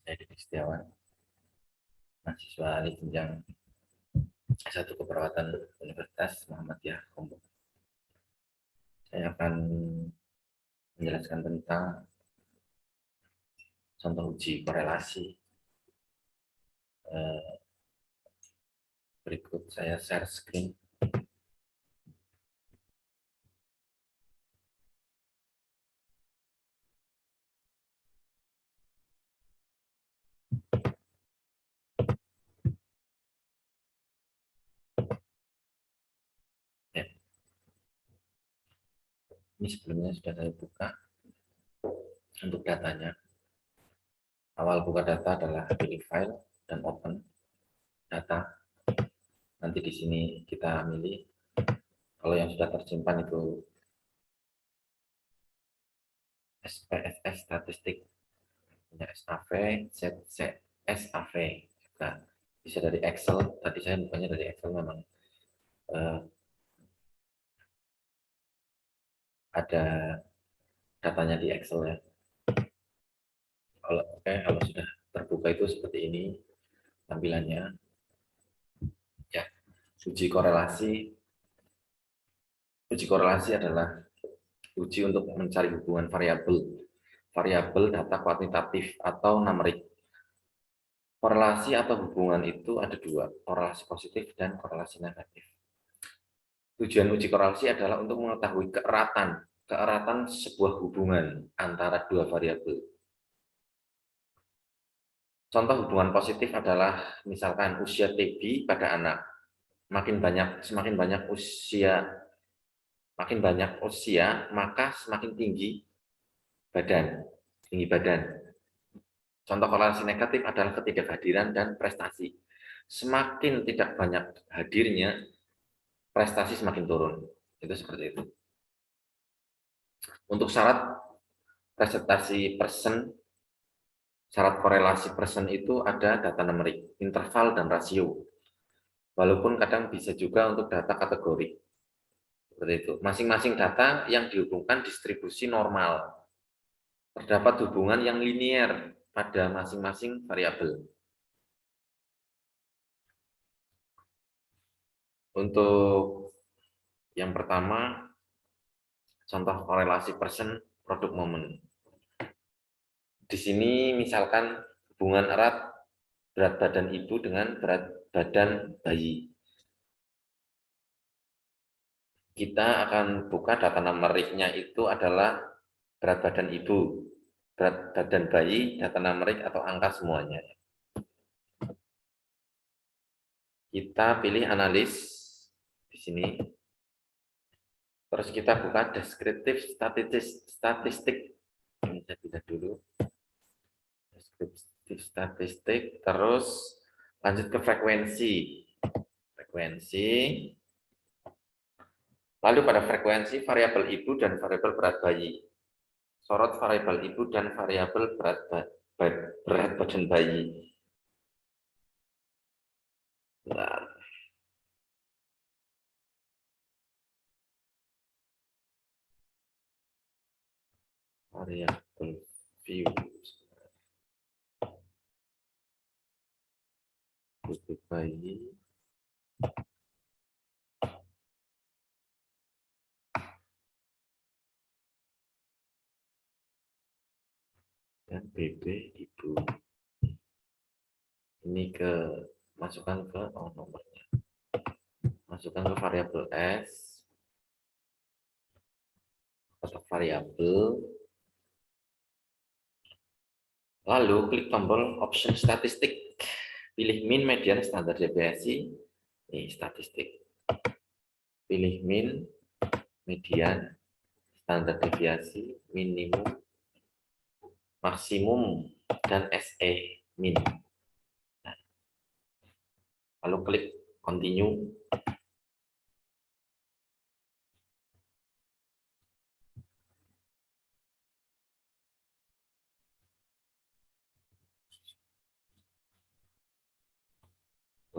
Saya Didi Setiawan, mahasiswa di jenjang S1 Keperawatan Universitas Muhammadiyah Lombok. Saya akan menjelaskan tentang contoh uji korelasi. Berikut saya share screen. Ya. Ini sebelumnya sudah saya buka untuk datanya. Awal buka data adalah pilih file dan open data. Nanti di sini kita milih. Kalau yang sudah tersimpan itu SPSS statistik, SAV, SAV juga bisa dari Excel. Tadi saya bukanya dari Excel, memang ada datanya di Excel ya. Kalau sudah terbuka itu seperti ini tampilannya. Ya, uji korelasi. Uji korelasi adalah uji untuk mencari hubungan variabel data kuantitatif atau numerik. Korelasi atau hubungan itu ada dua, korelasi positif dan korelasi negatif. Tujuan uji korelasi adalah untuk mengetahui keeratan sebuah hubungan antara dua variabel. Contoh hubungan positif adalah misalkan usia TB pada anak. Semakin banyak usia, maka semakin tinggi badan. Contoh korelasi negatif adalah ketidakhadiran dan prestasi. Semakin tidak banyak hadirnya, prestasi semakin turun. Itu seperti itu. Untuk syarat korelasi persen itu ada data numerik, interval, dan rasio. Walaupun kadang bisa juga untuk data kategori. Seperti itu. Masing-masing data yang dihubungkan distribusi normal. Terdapat hubungan yang linier pada masing-masing variabel. Untuk yang pertama, contoh korelasi persen produk momen. Di sini misalkan hubungan erat berat badan ibu dengan berat badan bayi. Kita akan buka data numeriknya itu adalah berat badan ibu, berat badan bayi, data numerik atau angka semuanya. Kita pilih analis di sini. Terus kita buka deskriptif statistik. Ini saya pindah dulu. Deskriptif statistik. Terus lanjut ke frekuensi. Lalu pada frekuensi variabel ibu dan variabel berat bayi. Sorot variabel ibu dan variabel berat badan bayi. Bentar. Variabel view. Ibu bayi. Dan BB ibu. Ini masukkan ke nomornya. Masukkan ke variabel S. Kotak variabel. Lalu klik tombol option statistik. Pilih min, median, standar deviasi. Ini statistik. Pilih min, median, standar deviasi, minimum, maksimum, dan SE min. Nah, lalu klik continue.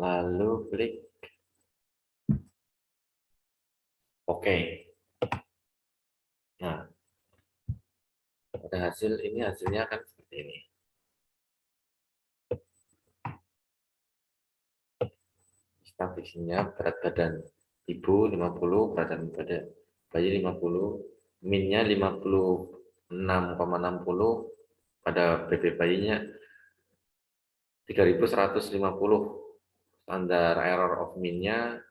Lalu klik OK. Nah, pada hasilnya akan seperti ini. statistinya berat badan ibu 50, berat badan bayi 50, minnya 56,60, pada BB bayinya 3150, standar error of mean-nya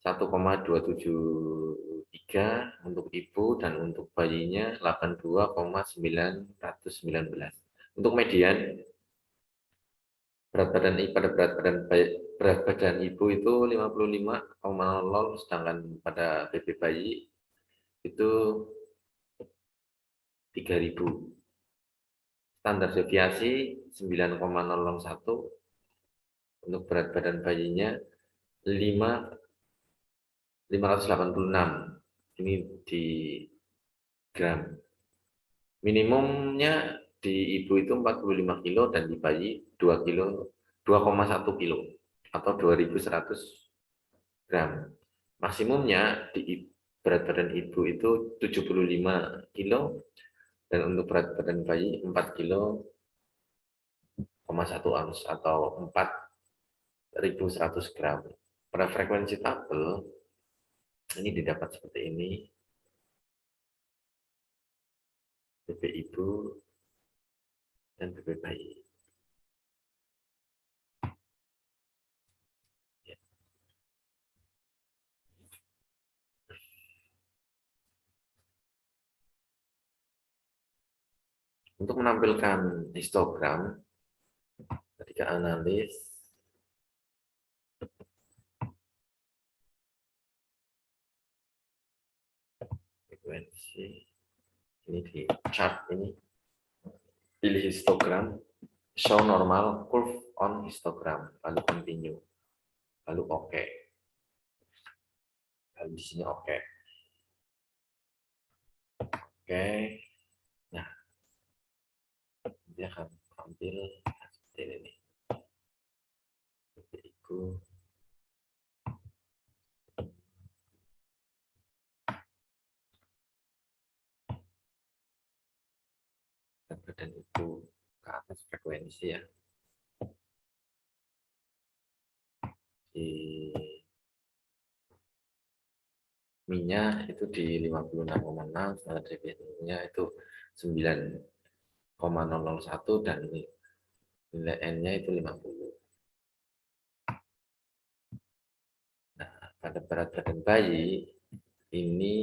1,273 untuk ibu, dan untuk bayinya 82,919. Untuk median berat badan ibu itu 55,00, sedangkan pada BB bayi itu 3000. Standar deviasi 9,001, untuk berat badan bayinya 586. Ini di gram. Minimumnya di ibu itu 45 kilo dan di bayi 2 kilo, 2,1 kilo atau 2100 gram. Maksimumnya di berat badan ibu itu 75 kilo dan untuk berat badan bayi 4 kilo, 1 ons atau 4100 gram. Pada frekuensi tabel ini didapat seperti ini. BB ibu dan BB bayi. Ya. Untuk menampilkan histogram ketika analis, frekuensi ini di chart ini, pilih histogram, show normal curve on histogram, lalu continue, lalu oke, lalu di sini oke. Nah dia akan tampil seperti ini. Ibu dan badan ibu ke atas frekuensi ya, di minyak itu di 56,6, standar deviasinya itu 9,001 dan nilai N-nya itu 50. Nah, pada berat badan bayi ini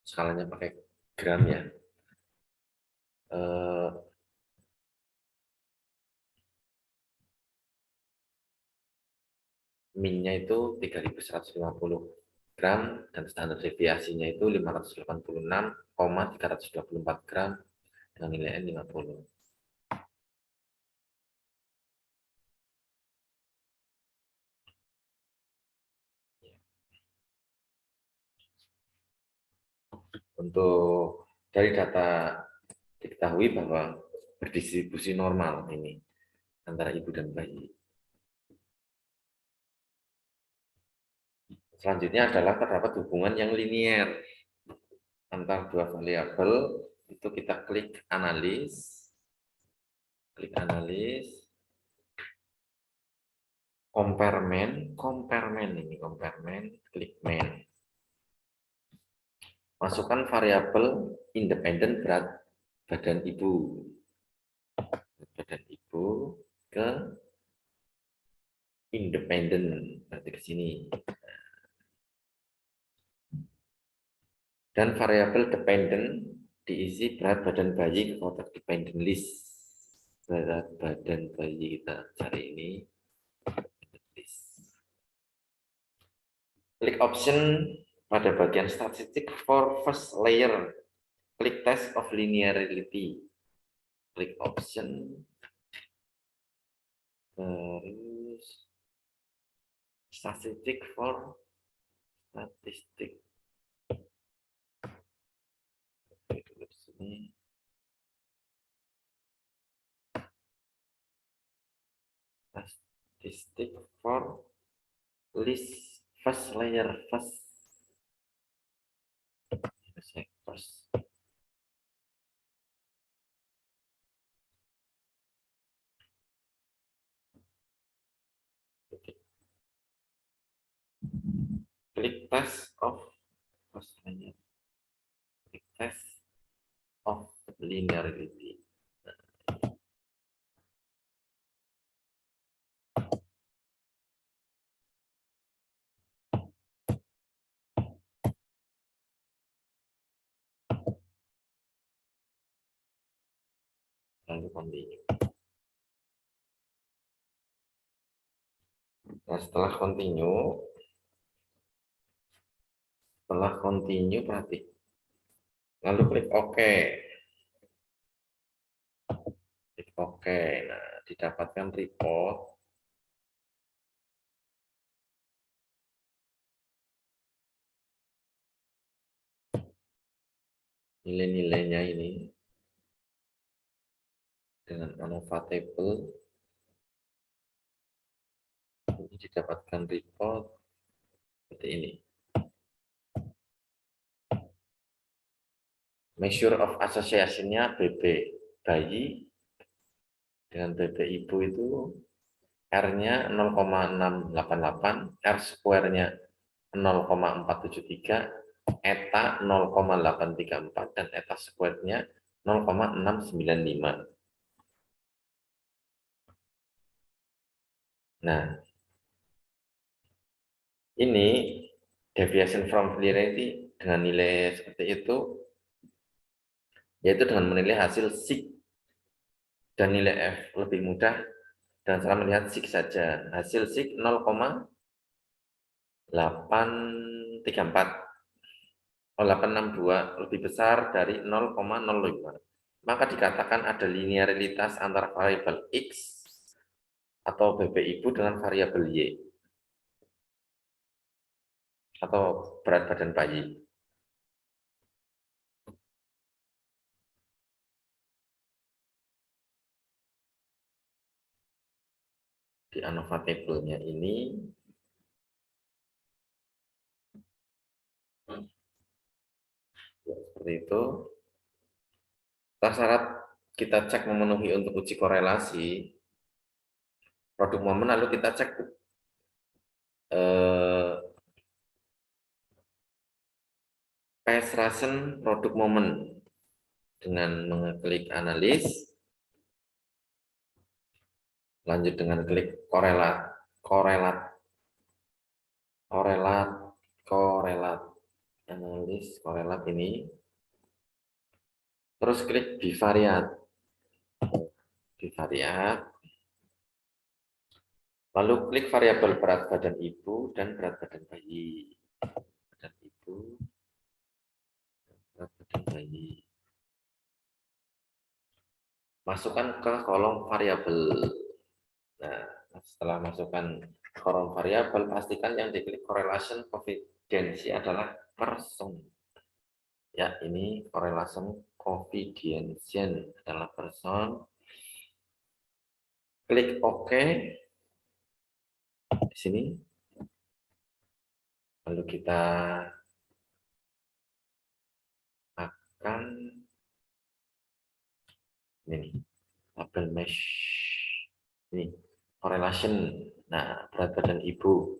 skalanya pakai gram ya. Min-nya itu 3150 gram dan standar deviasinya itu 586,324 gram dengan nilai N 50. Untuk dari data diketahui bahwa berdistribusi normal ini antara ibu dan bayi. Selanjutnya adalah terdapat hubungan yang linier antar dua variabel. Itu kita klik analis, compare main, klik main. Masukkan variabel independen berat badan ibu ke independen, berarti ke sini. Dan variabel dependent diisi berat badan bayi ke kotak dependent list. Berat badan bayi kita cari ini. Klik option pada bagian statistik for first layer. Klik test of linearity. Klik option. Terus statistik for statistik. Statistik for list first layer first. klik test of klik test of linearity. Lalu continue. Nah, setelah continue berarti lalu klik OK. Klik OK. Nah, didapatkan report nilai-nilainya ini dengan ANOVA table. Ini didapatkan report seperti ini. Measure of association-nya BB bayi dengan BB ibu itu R-nya 0,688, R square-nya 0,473, eta 0,834, dan eta square-nya 0,695. Nah, ini deviation from linearity dengan nilai seperti itu, yaitu dengan menilai hasil sig dan nilai F lebih mudah dan cara melihat sig saja. Hasil sig 0,862 lebih besar dari 0,05. Maka dikatakan ada linearitas antara variabel X atau BB ibu dengan variabel Y atau berat badan bayi. Di ANOVA table-nya ini ya, seperti itu. Syarat kita cek memenuhi untuk uji korelasi produk momen, lalu kita cek Peierls-Rassen produk momen dengan mengklik analis, lanjut dengan klik korelat analis korelat ini, terus klik bivariat, lalu klik variabel berat badan ibu dan berat badan bayi. Berat ibu, berat badan bayi. Masukkan ke kolom variabel. Nah, setelah masukkan kolom variabel, pastikan yang diklik correlation coefficient adalah person. Ya, ini correlation coefficient adalah person. Klik OK di sini. Lalu kita akan ini tabel mesh ini correlation. Nah, berat badan ibu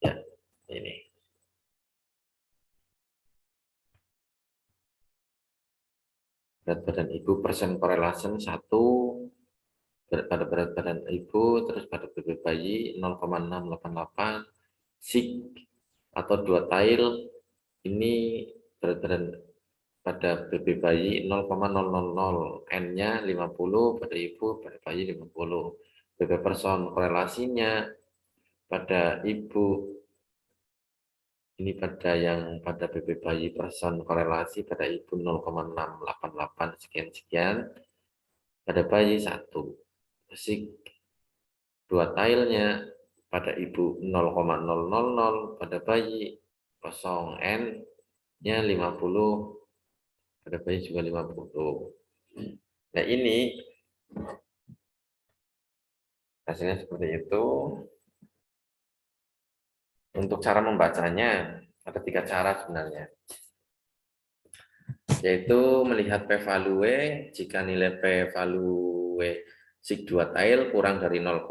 ya ini berat badan ibu persen correlation 1 pada berat badan ibu, terus pada BB bayi 0,688, sig atau 2 tail ini berat badan pada BB bayi 0,000, N-nya 50 pada ibu, pada bayi 50. BB person korelasinya pada ibu ini pada yang pada BB bayi person korelasi pada ibu 0,688 sekian-sekian, pada bayi 1. Sig 2 tailnya pada ibu 0,000, pada bayi kosong, N-nya 50, pada bayi juga 50. Nah, ini hasilnya seperti itu. Untuk cara membacanya ada 3 cara sebenarnya, yaitu melihat p-value. Jika nilai p-value Sig 2 tail kurang dari 0,05,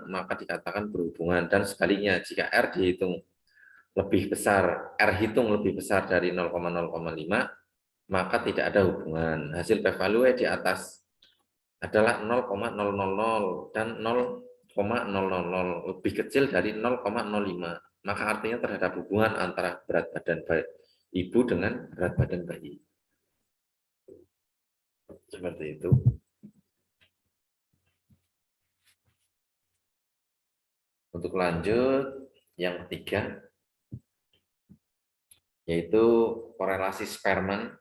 maka dikatakan berhubungan. Dan sebaliknya, jika R dihitung lebih besar, R hitung lebih besar dari 0,05, maka tidak ada hubungan. Hasil p-value di atas adalah 0,000 dan 0,000 lebih kecil dari 0,05. Maka artinya terhadap hubungan antara berat badan ibu dengan berat badan bayi. Seperti itu. Untuk lanjut, yang ketiga, yaitu korelasi Spearman.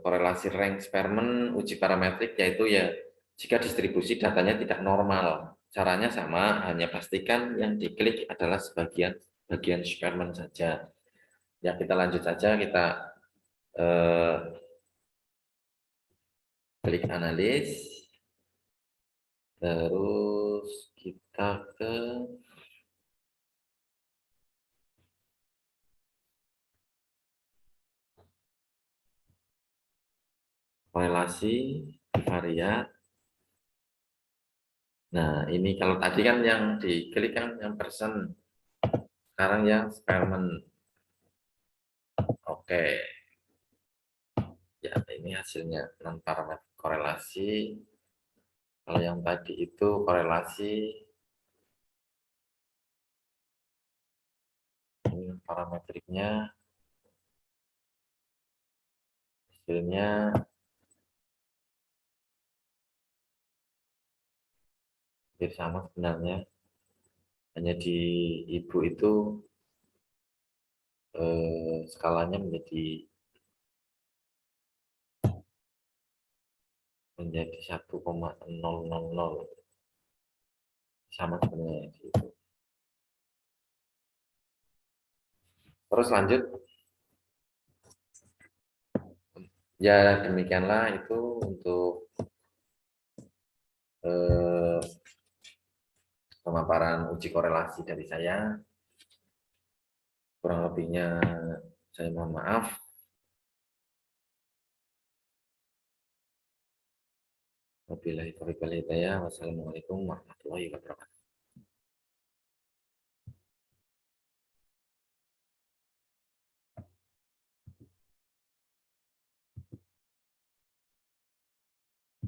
Korelasi rank Spearman uji parametrik, yaitu ya jika distribusi datanya tidak normal. Caranya sama, hanya pastikan yang diklik adalah bagian Spearman saja. Ya, kita lanjut saja, kita klik analis, terus kita ke korelasi variat. Nah, ini kalau tadi kan yang diklik kan yang persen, sekarang yang Spearman. Oke, ya ini hasilnya non parameter korelasi. Kalau yang tadi itu korelasi, ini parametriknya, hasilnya hampir sama sebenarnya. Hanya di ibu itu skalanya menjadi 1,000, sama sebenarnya gitu. Terus lanjut, ya demikianlah itu untuk pemaparan uji korelasi dari saya. Kurang lebihnya saya mohon maaf. Wabillahi taufiq wal hidayah. Wassalamualaikum warahmatullahi wabarakatuh.